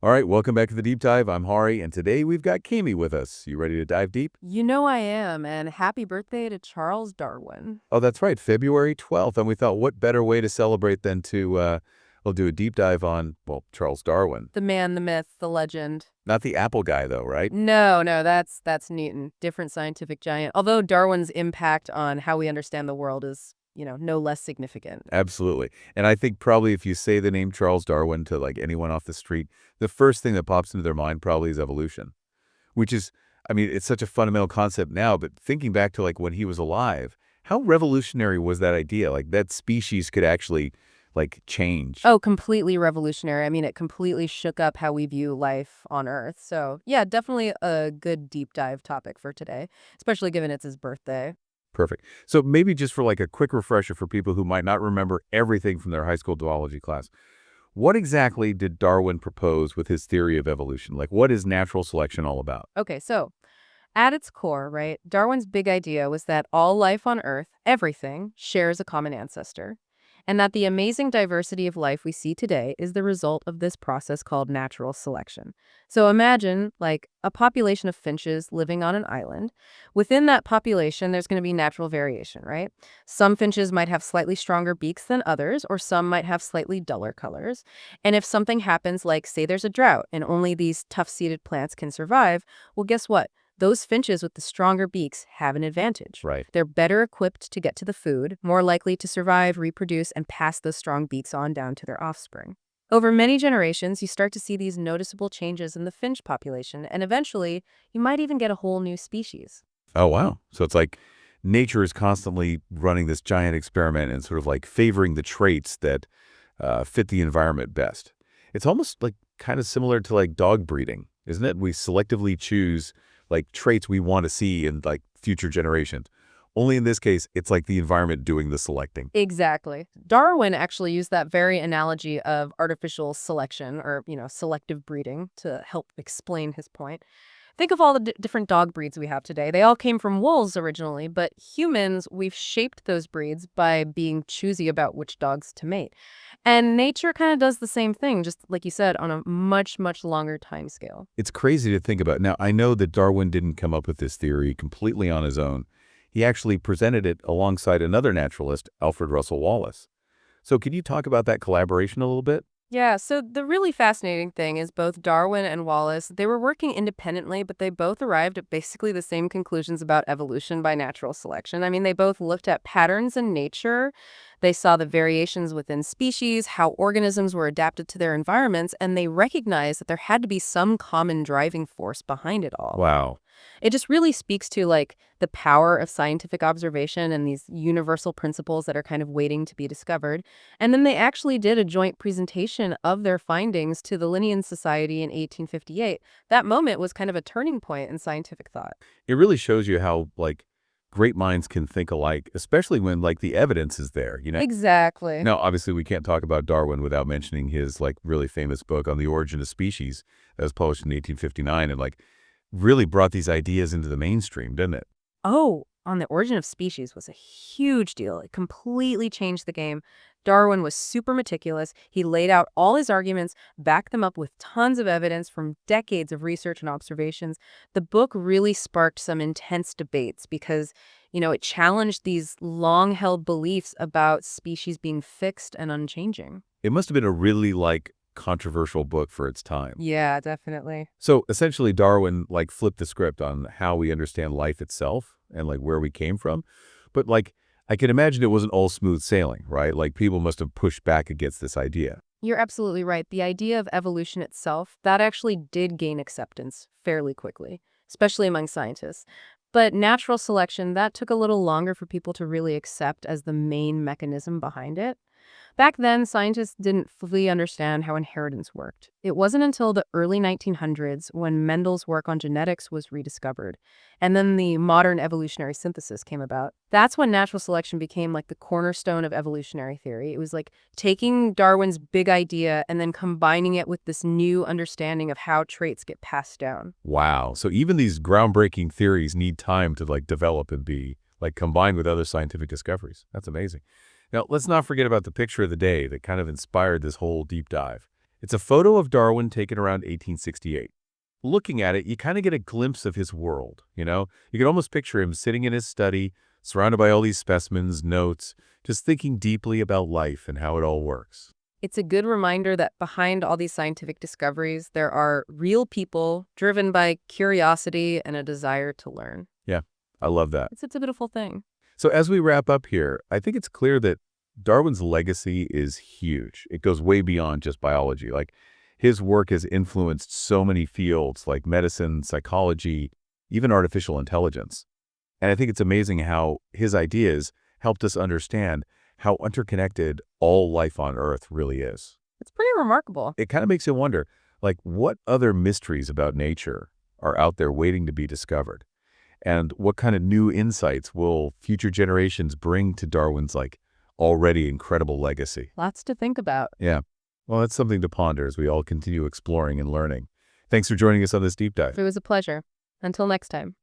All right, welcome back to the Deep Dive. I'm Hari, and today we've got Kimi with us. You ready to dive deep? You know I am, and happy birthday to Charles Darwin. Oh, that's right, February 12th. And we thought, what better way to celebrate than to, we'll do a deep dive on, well, Charles Darwin. The man, the myth, the legend. Not the Apple guy, though, right? No, that's Newton, different scientific giant. Although Darwin's impact on how we understand the world is, no less significant. Absolutely. And I think probably if you say the name Charles Darwin to like anyone off the street, the first thing that pops into their mind probably is evolution, which is, I mean, it's such a fundamental concept now, but thinking back to like when he was alive, how revolutionary was that idea? Like that species could actually like change. Oh, completely revolutionary. I mean, it completely shook up how we view life on Earth. So, yeah, definitely a good deep dive topic for today, especially given it's his birthday. Perfect. So maybe just for like a quick refresher for people who might not remember everything from their high school zoology class, what exactly did Darwin propose with his theory of evolution? Like what is natural selection all about? Okay, so at its core, right, Darwin's big idea was that all life on Earth, everything, shares a common ancestor, and that the amazing diversity of life we see today is the result of this process called natural selection. So imagine, like, a population of finches living on an island. Within that population, there's going to be natural variation, right? Some finches might have slightly stronger beaks than others, or some might have slightly duller colors. And if something happens, like, say there's a drought and only these tough-seeded plants can survive, well, guess what? Those finches with the stronger beaks have an advantage. Right. They're better equipped to get to the food, more likely to survive, reproduce, and pass those strong beaks on down to their offspring. Over many generations, you start to see these noticeable changes in the finch population, and eventually, you might even get a whole new species. Oh, wow. So it's like nature is constantly running this giant experiment and sort of like favoring the traits that fit the environment best. It's almost like kind of similar to like dog breeding, isn't it? We selectively choose like traits we want to see in like future generations. Only in this case, it's like the environment doing the selecting. Exactly. Darwin actually used that very analogy of artificial selection or, selective breeding to help explain his point. Think of all the different dog breeds we have today. They all came from wolves originally, but humans, we've shaped those breeds by being choosy about which dogs to mate. And nature kind of does the same thing, just like you said, on a much, much longer time scale. It's crazy to think about. Now, I know that Darwin didn't come up with this theory completely on his own. He actually presented it alongside another naturalist, Alfred Russel Wallace. So can you talk about that collaboration a little bit? Yeah, so the really fascinating thing is both Darwin and Wallace, they were working independently, but they both arrived at basically the same conclusions about evolution by natural selection. I mean, they both looked at patterns in nature. They saw the variations within species, how organisms were adapted to their environments, and they recognized that there had to be some common driving force behind it all. Wow. It just really speaks to like the power of scientific observation and these universal principles that are kind of waiting to be discovered. And then they actually did a joint presentation of their findings to the Linnean Society in 1858. That moment was kind of a turning point in scientific thought. It really shows you how, like, great minds can think alike, especially when, like, the evidence is there, you know? Exactly. Now, obviously, we can't talk about Darwin without mentioning his, like, really famous book on the origin of species that was published in 1859 and, like, really brought these ideas into the mainstream, didn't it? Oh, on the origin of species was a huge deal. It completely changed the game. Darwin was super meticulous. He laid out all his arguments, backed them up with tons of evidence from decades of research and observations. The book really sparked some intense debates because, it challenged these long-held beliefs about species being fixed and unchanging. It must have been a really, like, controversial book for its time. Yeah, definitely. So essentially, Darwin like flipped the script on how we understand life itself and like where we came from. But like, I can imagine it wasn't all smooth sailing, right? Like people must have pushed back against this idea. You're absolutely right. The idea of evolution itself, that actually did gain acceptance fairly quickly, especially among scientists. But natural selection, that took a little longer for people to really accept as the main mechanism behind it. Back then, scientists didn't fully understand how inheritance worked. It wasn't until the early 1900s when Mendel's work on genetics was rediscovered, and then the modern evolutionary synthesis came about. That's when natural selection became like the cornerstone of evolutionary theory. It was like taking Darwin's big idea and then combining it with this new understanding of how traits get passed down. Wow. So even these groundbreaking theories need time to like develop and be like combined with other scientific discoveries. That's amazing. Now, let's not forget about the picture of the day that kind of inspired this whole deep dive. It's a photo of Darwin taken around 1868. Looking at it, you kind of get a glimpse of his world, you know? You can almost picture him sitting in his study, surrounded by all these specimens, notes, just thinking deeply about life and how it all works. It's a good reminder that behind all these scientific discoveries, there are real people driven by curiosity and a desire to learn. Yeah, I love that. It's a beautiful thing. So as we wrap up here, I think it's clear that Darwin's legacy is huge. It goes way beyond just biology. Like, his work has influenced so many fields like medicine, psychology, even artificial intelligence. And I think it's amazing how his ideas helped us understand how interconnected all life on Earth really is. It's pretty remarkable. It kind of makes you wonder, like, what other mysteries about nature are out there waiting to be discovered? And what kind of new insights will future generations bring to Darwin's, like, already incredible legacy? Lots to think about. Yeah. Well, that's something to ponder as we all continue exploring and learning. Thanks for joining us on this deep dive. It was a pleasure. Until next time.